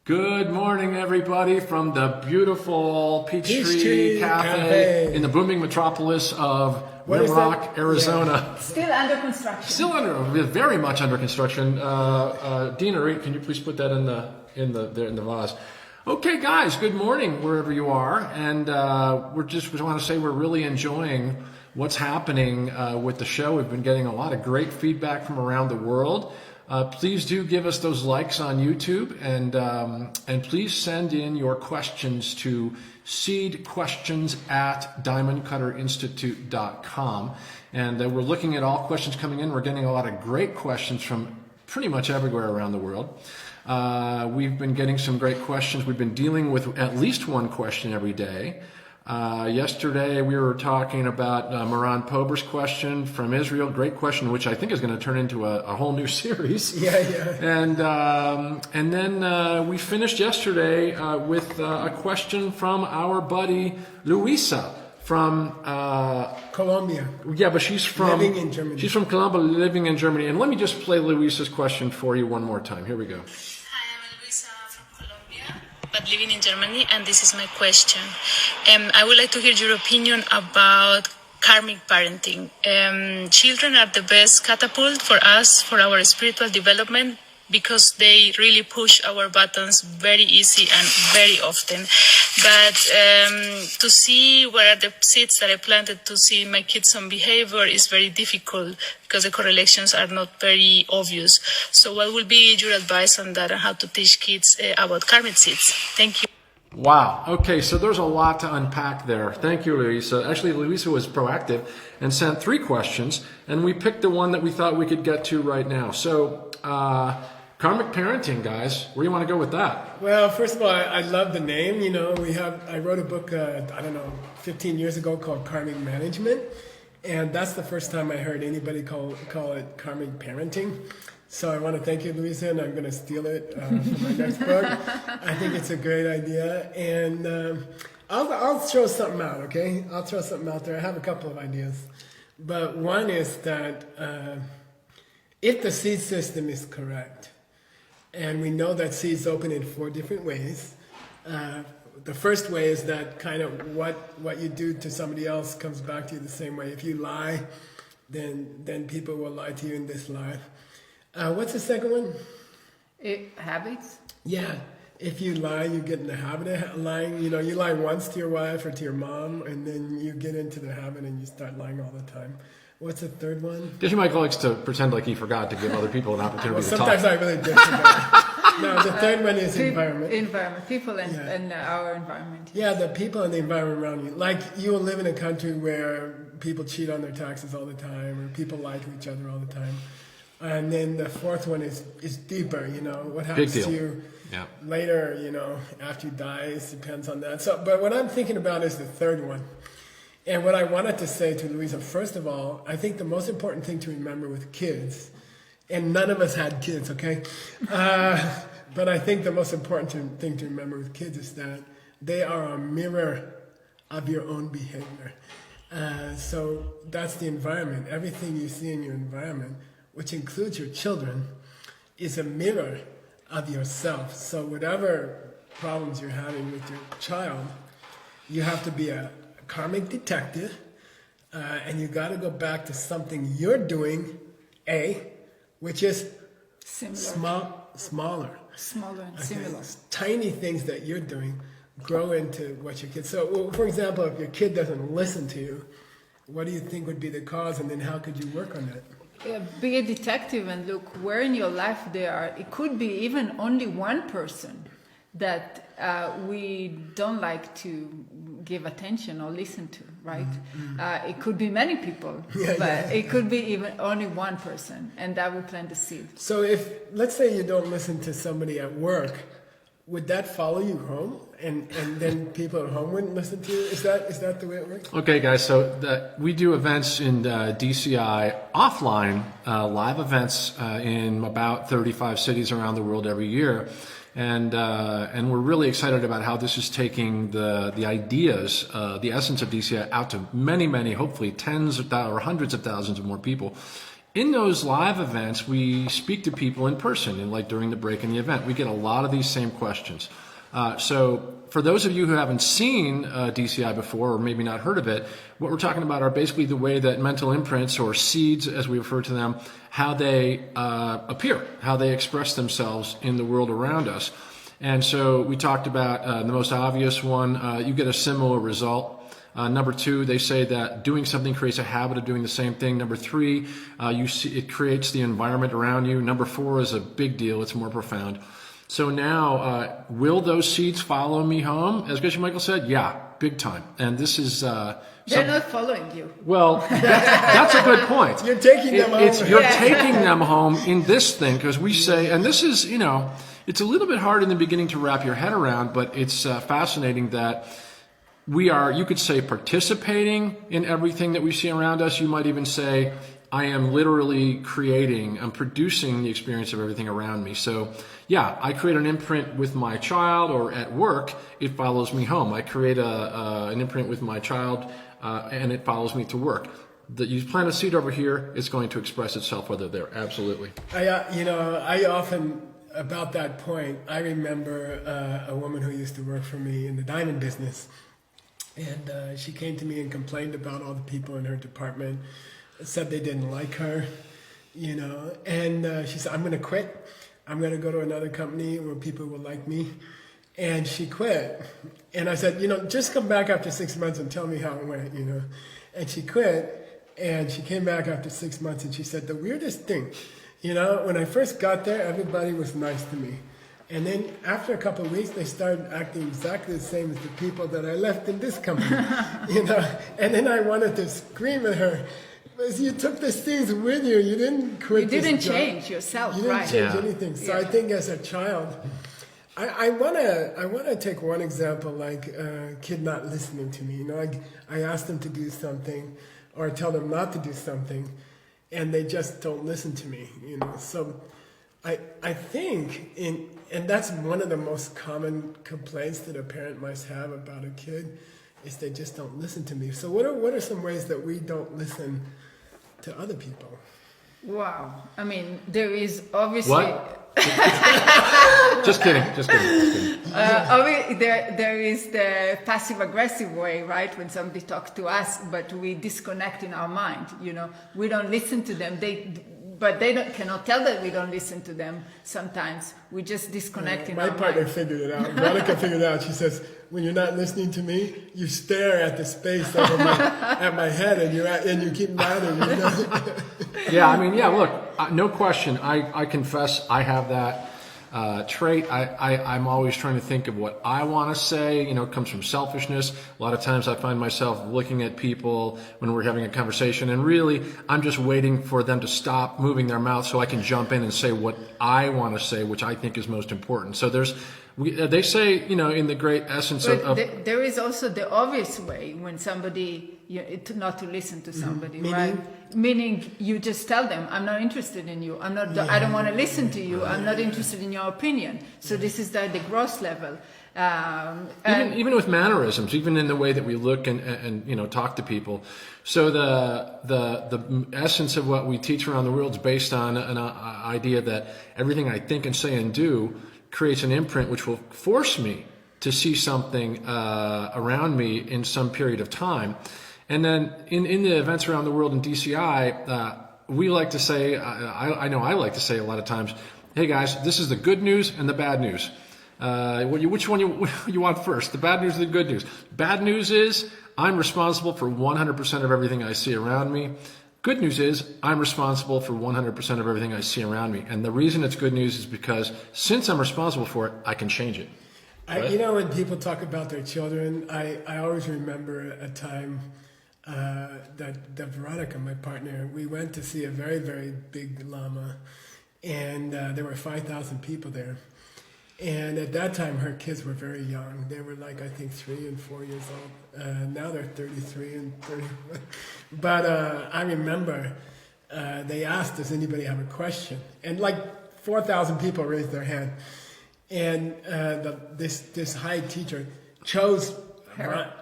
Good morning, everybody, from the beautiful Peachtree Cafe Cafe in the booming metropolis of What is Rimrock, that? Arizona. Still under construction. Still very much under construction. Dina, Reed, can you please put that in the vase? Okay, guys, good morning wherever you are, and we want to say we're really enjoying what's happening with the show. We've been getting a lot of great feedback from around the world. Please do give us those likes on YouTube, and please send in your questions to seedquestions@diamondcutterinstitute.com. And we're looking at all questions coming in. We're getting a lot of great questions from pretty much everywhere around the world. We've been getting some great questions. We've been dealing with at least one question every day. Yesterday we were talking about Moran Pober's question from Israel. Great question, which I think is going to turn into a whole new series. Yeah. And then we finished yesterday with a question from our buddy Luisa from Colombia. Yeah, but she's from living in Germany. She's from Colombia, living in Germany. And let me just play Luisa's question for you one more time. Here we go. Hi, I'm Luisa from Colombia, but living in Germany, and this is my question. I would like to hear your opinion about karmic parenting. Children are the best catapult for us, for our spiritual development, because they really push our buttons very easy and very often. But to see where are the seeds that I planted to see my kids' own behavior is very difficult because the correlations are not very obvious. So what will be your advice on that and how to teach kids about karmic seeds? Thank you. Wow. Okay, so there's a lot to unpack there. Thank you, Luisa. Actually, Luisa was proactive and sent 3 questions, and we picked the one that we thought we could get to right now. So, karmic parenting, guys, where do you want to go with that? Well, first of all, I love the name. You know, I wrote a book, 15 years ago called Karmic Management. And that's the first time I heard anybody call it karmic parenting. So I want to thank you, Luisa, and I'm going to steal it for my next book. I think it's a great idea. And I'll throw something out, okay? I'll throw something out there. I have a couple of ideas. But one is that if the seed system is correct, and we know that seeds open in 4 different ways. The first way is that kind of what you do to somebody else comes back to you the same way. If you lie, then people will lie to you in this life. What's the second one? Habits. Yeah. If you lie, you get in the habit of lying. You know, you lie once to your wife or to your mom, and then you get into the habit and you start lying all the time. What's the third one? Jesse Michael likes to pretend like he forgot to give other people an opportunity to talk. Sometimes I really do forget. No, the third one is environment. People and our environment. Yeah, the people and the environment around you. Like, you will live in a country where people cheat on their taxes all the time, or people lie to each other all the time. And then the fourth one is deeper, you know, what happens to you later, you know, after you die, depends on that. So, but what I'm thinking about is the third one. And what I wanted to say to Luisa, first of all, I think the most important thing to remember with kids, and none of us had kids, okay? But I think the most important thing to remember with kids is that they are a mirror of your own behavior. So that's the environment. Everything you see in your environment, which includes your children, is a mirror of yourself. So whatever problems you're having with your child, you have to be a karmic detective, and you got to go back to something you're doing, which is smaller and similar. Tiny things that you're doing grow into what your kid. So, for example, if your kid doesn't listen to you, what do you think would be the cause, and then how could you work on that? Be a detective and look where in your life they are. It could be even only one person that we don't like to give attention or listen to, right? Mm-hmm. It could be many people, but it could be even only one person, and that will plant the seed. So if, let's say you don't listen to somebody at work, would that follow you home? And then people at home wouldn't listen to you? Is that the way it works? Okay, guys, so we do events in DCI offline, live events in about 35 cities around the world every year. And we're really excited about how this is taking the ideas, the essence of DCI out to many, hopefully tens of thousands or hundreds of thousands of more people. in those live events, we speak to people in person, and like during the break in the event, we get a lot of these same questions. So for those of you who haven't seen DCI before, or maybe not heard of it, what we're talking about are basically the way that mental imprints, or seeds as we refer to them, how they appear, how they express themselves in the world around us. And so we talked about the most obvious one, you get a similar result. Number 2, they say that doing something creates a habit of doing the same thing. Number 3, you see it creates the environment around you. Number 4 is a big deal. It's more profound. So now, will those seeds follow me home? As Bishop Michael said, yeah, big time. And this is... They're not following you. Well, that's a good point. You're taking them home. You're taking them home in this thing, because we say, and this is, it's a little bit hard in the beginning to wrap your head around, but it's fascinating that we are, you could say, participating in everything that we see around us. You might even say, I am literally creating, I'm producing the experience of everything around me. So, yeah, I create an imprint with my child, or at work, it follows me home. I create an imprint with my child, and it follows me to work. You plant a seed over here, it's going to express itself whether they're absolutely. I often, about that point, I remember a woman who used to work for me in the diamond business. And she came to me and complained about all the people in her department, said they didn't like her, and she said, I'm going to quit. I'm going to go to another company where people will like me. And she quit. And I said, just come back after 6 months and tell me how it went, And she quit, and she came back after 6 months, and she said, the weirdest thing, when I first got there, everybody was nice to me. And then after a couple of weeks, they started acting exactly the same as the people that I left in this company, And then I wanted to scream at her, because you took the seeds with you. You didn't quit. You didn't this job. change yourself, You didn't right? change anything. So I think as a child, I wanna take one example, like a kid not listening to me. I ask them to do something, or tell them not to do something, and they just don't listen to me. So I think and that's one of the most common complaints that a parent must have about a kid, is they just don't listen to me. So what are some ways that we don't listen to other people? Wow. I mean, there is obviously... What? Just kidding. There is the passive-aggressive way, right? When somebody talks to us, but we disconnect in our mind. We don't listen to them. But they cannot tell that we don't listen to them. Sometimes we just disconnect in our mind. My partner figured it out. Veronica figured it out. She says, when you're not listening to me, you stare at the space over at my head, and you keep nodding. Yeah, look, no question. I confess I have that trait. I'm always trying to think of what I want to say. It comes from selfishness. A lot of times I find myself looking at people when we're having a conversation, and really I'm just waiting for them to stop moving their mouth so I can jump in and say what I want to say, which I think is most important. So they say, in the great essence of... There is also the obvious way when somebody, not to listen to somebody, right? Meaning you just tell them, I'm not interested in you. I don't want to listen to you. I'm not interested in your opinion. So this is the gross level. Even with mannerisms, even in the way that we look and talk to people. So the essence of what we teach around the world is based on an idea that everything I think and say and do creates an imprint which will force me to see something around me in some period of time. And then in the events around the world in DCI, we like to say, I know I like to say a lot of times, hey guys, this is the good news and the bad news. Which one you want first, the bad news or the good news? Bad news is I'm responsible for 100% of everything I see around me. Good news is I'm responsible for 100% of everything I see around me. And the reason it's good news is because since I'm responsible for it, I can change it. Right? When people talk about their children, I always remember a time that Veronica, my partner, we went to see a very, very big lama, and there were 5,000 people there. And at that time, her kids were very young. They were like, I think, 3 and 4 years old. Now they're 33 and 31. But I remember they asked, does anybody have a question? And like 4,000 people raised their hand. And this high teacher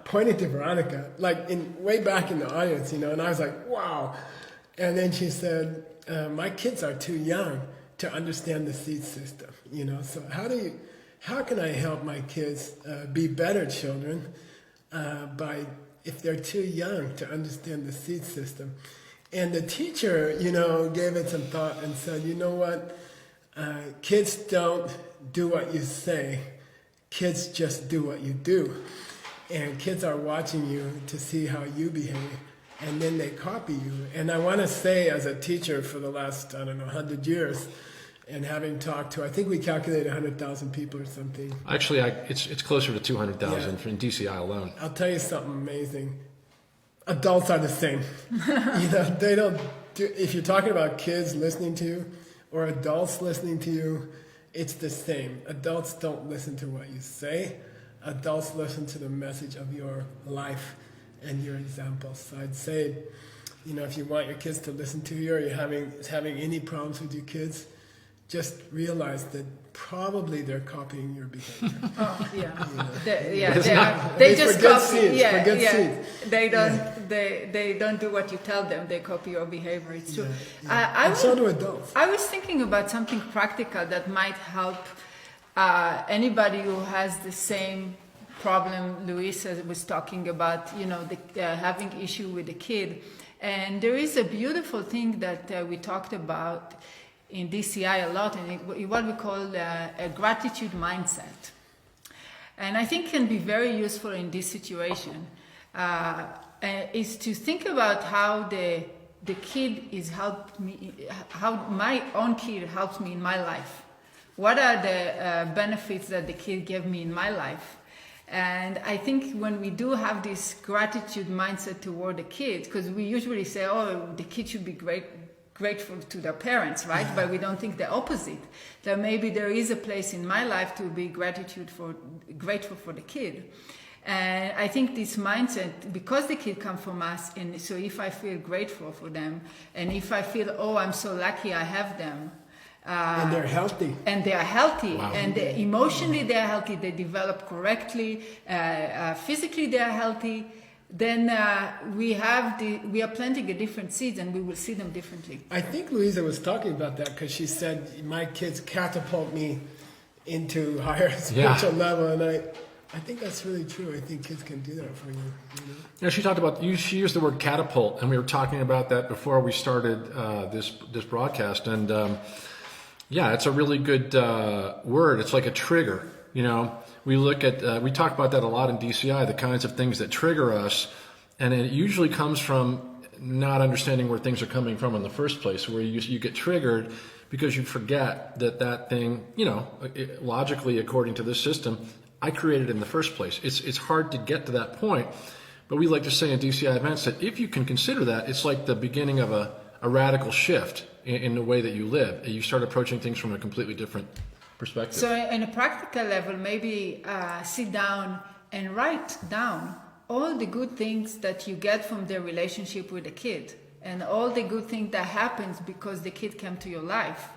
pointed to Veronica, like way back in the audience, and I was like, wow. And then she said, my kids are too young to understand the seed system, you know. So how can I help my kids be better children by if they're too young to understand the seed system? And the teacher, you know, gave it some thought and said, you know what, kids don't do what you say, kids just do what you do. And kids are watching you to see how you behave, and then they copy you. And I want to say, as a teacher for the last, 100 years, and having talked to, I think we calculated 100,000 people or something. Actually, it's closer to 200,000 in DCI alone. I'll tell you something amazing. Adults are the same. You know, they don't do, if you're talking about kids listening to you or adults listening to you, it's the same. Adults don't listen to what you say. Adults listen to the message of your life and your examples. So I'd say, you know, if you want your kids to listen to you, or you're having any problems with your kids, just realize that probably they're copying your behavior. Oh, yeah. You know? They just copy. Seeds, Yeah, seeds. They don't. They don't do what you tell them. They copy your behavior. It's true. And so do adults. I was thinking about something practical that might help anybody who has the same problem Luisa was talking about. You know, having issue with the kid. And there is a beautiful thing that we talked about in DCI a lot, and what we call a gratitude mindset. And I think can be very useful in this situation, is to think about how the kid is helped me, how my own kid helps me in my life. What are the benefits that the kid gave me in my life? And I think when we do have this gratitude mindset toward the kid, because we usually say, oh, the kid should be grateful to their parents, right? But we don't think the opposite. That maybe there is a place in my life to be grateful for the kid. And I think this mindset, because the kid come from us, and so if I feel grateful for them, and if I feel, oh, I'm so lucky I have them, and they're healthy. And they are healthy. Wow. And emotionally they are healthy. They develop correctly. Physically they are healthy. Then we are planting a different seeds, and we will see them differently. I think Louisa was talking about that because she said my kids catapult me into higher spiritual level, and I think that's really true. I think kids can do that for you. You know? Yeah, she talked about she used the word catapult, and we were talking about that before we started this broadcast. And yeah, it's a really good word. It's like a trigger. You know, we talk about that a lot in DCI, the kinds of things that trigger us, and it usually comes from not understanding where things are coming from in the first place, where you get triggered because you forget that thing, you know, logically according to this system, I created it in the first place. It's hard to get to that point, but we like to say in DCI events that if you can consider that, it's like the beginning of a radical shift in the way that you live. You start approaching things from a completely different perspective. So in a practical level, maybe sit down and write down all the good things that you get from the relationship with the kid, and all the good things that happens because the kid came to your life.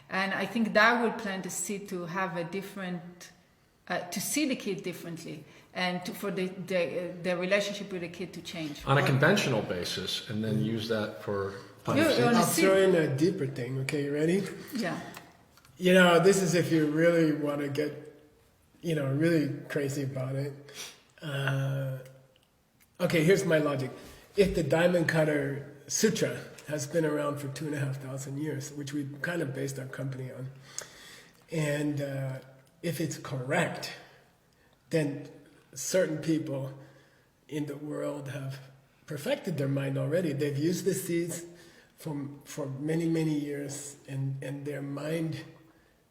And I think that will plant the seed to have a different, to see the kid differently, and for the relationship with the kid to change. On a conventional basis, and then use that for... I'll throw in a deeper thing. Okay, you ready? Yeah. You know, this is if you really want to get, you know, really crazy about it. Okay, here's my logic. If the Diamond Cutter Sutra has been around for 2,500 years, which we kind of based our company on, and if it's correct, then certain people in the world have perfected their mind already. They've used the seeds for many, many years, and their mind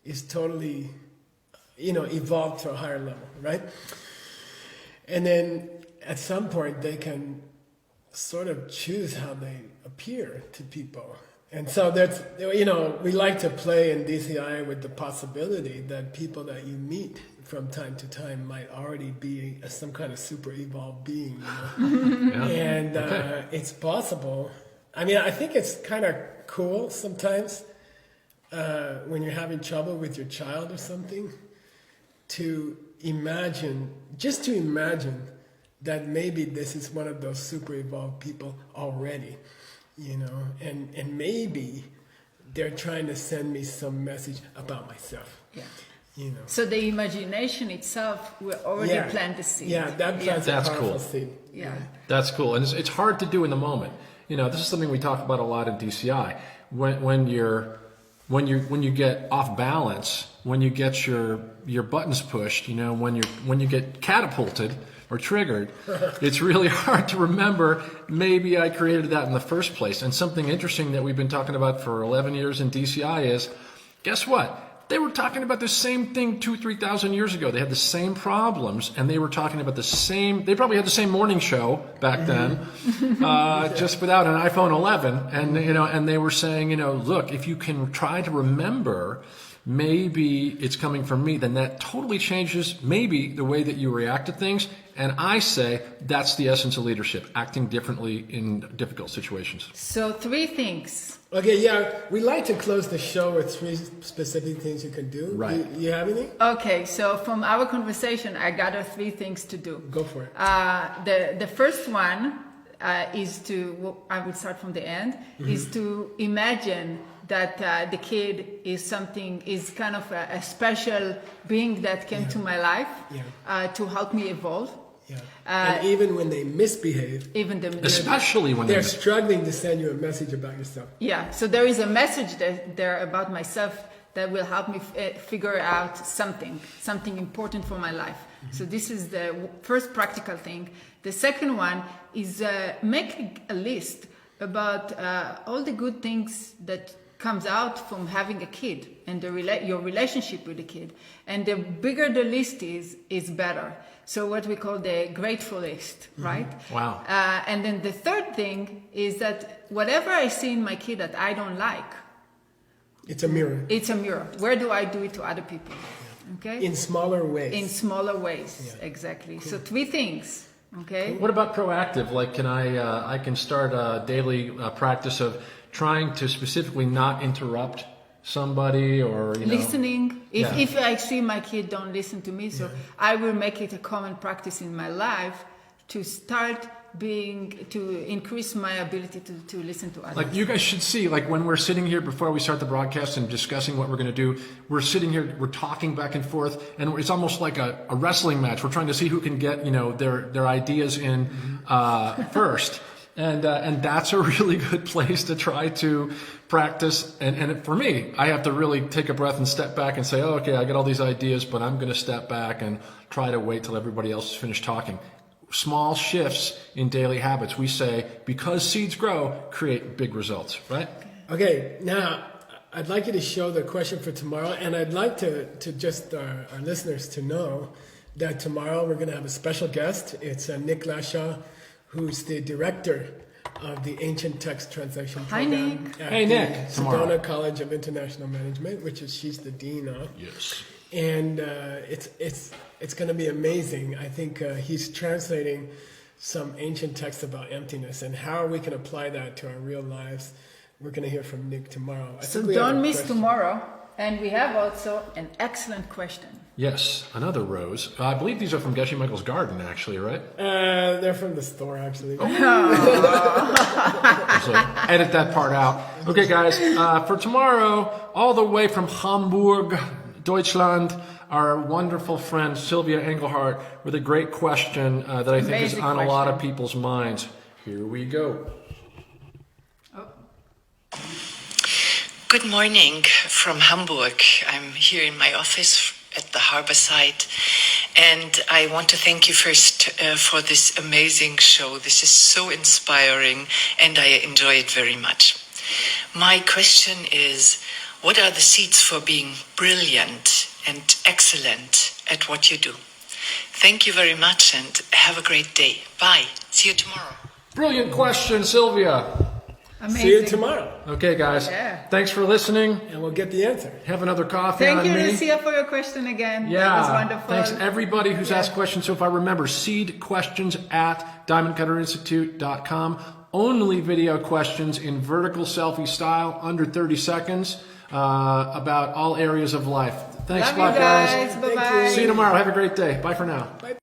is totally, you know, evolved to a higher level, right? And then at some point they can sort of choose how they appear to people. And so that's, you know, we like to play in DCI with the possibility that people that you meet from time to time might already be some kind of super evolved being, you know? Yeah. And it's possible. I mean, I think it's kind of cool sometimes when you're having trouble with your child or something, to imagine that maybe this is one of those super evolved people already, you know, and maybe they're trying to send me some message about myself. Yeah. You know. So the imagination itself will already plant the seed. Yeah, that plants a That's powerful cool. seed. Yeah. That's cool, and it's hard to do in the moment. You know, this is something we talk about a lot in DCI. When you get off balance, when you get your buttons pushed, you know, when you get catapulted or triggered, it's really hard to remember, maybe I created that in the first place. And something interesting that we've been talking about for 11 years in DCI is, guess what? They were talking about the same thing 2,000-3,000 years ago. They had the same problems, and they were talking about the same. They probably had the same morning show back then, just without an iPhone 11. And and they were saying, look, if you can try to remember, maybe it's coming from me, then that totally changes maybe the way that you react to things. And I say that's the essence of leadership: acting differently in difficult situations. So 3 things. Okay, yeah, we like to close the show with 3 specific things you can do. Right. You have any? Okay, so from our conversation, I gathered 3 things to do. Go for it. The first one is to, I would start from the end, is to imagine that the kid is kind of a special being that came to my life to help me evolve. Yeah. And even when they misbehave, Especially when they're struggling to send you a message about yourself. Yeah, so there is a message there about myself that will help me figure out something important for my life. So this is the first practical thing. The second one is make a list about all the good things that comes out from having a kid and your relationship with the kid. And the bigger the list is better. So what we call the grateful list, right? Wow. And then the third thing is that whatever I see in my kid that I don't like, it's a mirror. It's a mirror. Where do I do it to other people? Okay. In smaller ways. In smaller ways, exactly. Cool. So 3 things. Okay. What about proactive? Like, can I can start a daily practice of trying to specifically not interrupt somebody, or listening. If I see my kid don't listen to me, so I will make it a common practice in my life to start to increase my ability to listen to others. Like, you guys should see, like, when we're sitting here before we start the broadcast and discussing what we're going to do, we're sitting here, we're talking back and forth, and it's almost like a wrestling match. We're trying to see who can get their ideas in first. And that's a really good place to try to practice. And for me, I have to really take a breath and step back and say, oh, okay, I got all these ideas, but I'm going to step back and try to wait till everybody else is finished talking. Small shifts in daily habits. We say, because seeds grow, create big results, right? Okay, now I'd like you to show the question for tomorrow, and I'd like to just our listeners to know that tomorrow we're going to have a special guest. It's Nick Lashaw, who's the director of the Ancient Text Translation Program. Hi, Nick. At Hey, Nick. the Sedona College of International Management, which is she's the dean of. Yes. And it's going to be amazing. I think he's translating some ancient texts about emptiness and how we can apply that to our real lives. We're going to hear from Nick tomorrow. So don't miss tomorrow. And we have also an excellent question. Yes, another rose. I believe these are from Geshe Michael's garden, actually, right? They're from the store, actually. So edit that part out. Okay, guys, for tomorrow, all the way from Hamburg, Deutschland, our wonderful friend Sylvia Engelhardt with a great question that I think is on a lot of people's minds. Here we go. Good morning from Hamburg. I'm here in my office at the harbor site, and I want to thank you first for this amazing show. This is so inspiring, and I enjoy it very much. My question is, what are the seeds for being brilliant and excellent at what you do? Thank you very much, and have a great day. Bye. See you tomorrow. Brilliant question, Sylvia. Amazing. See you tomorrow. Okay, guys. Yeah. Thanks for listening. And we'll get the answer. Have another coffee Thank on you, me. Lucia, for your question again. Yeah. That was wonderful. Thanks everybody who's asked questions. So if I remember, seed questions at diamondcutterinstitute.com. Only video questions in vertical selfie style, under 30 seconds, about all areas of life. Thanks Love a lot, you guys. Bye-bye. See you tomorrow. Have a great day. Bye for now. Bye.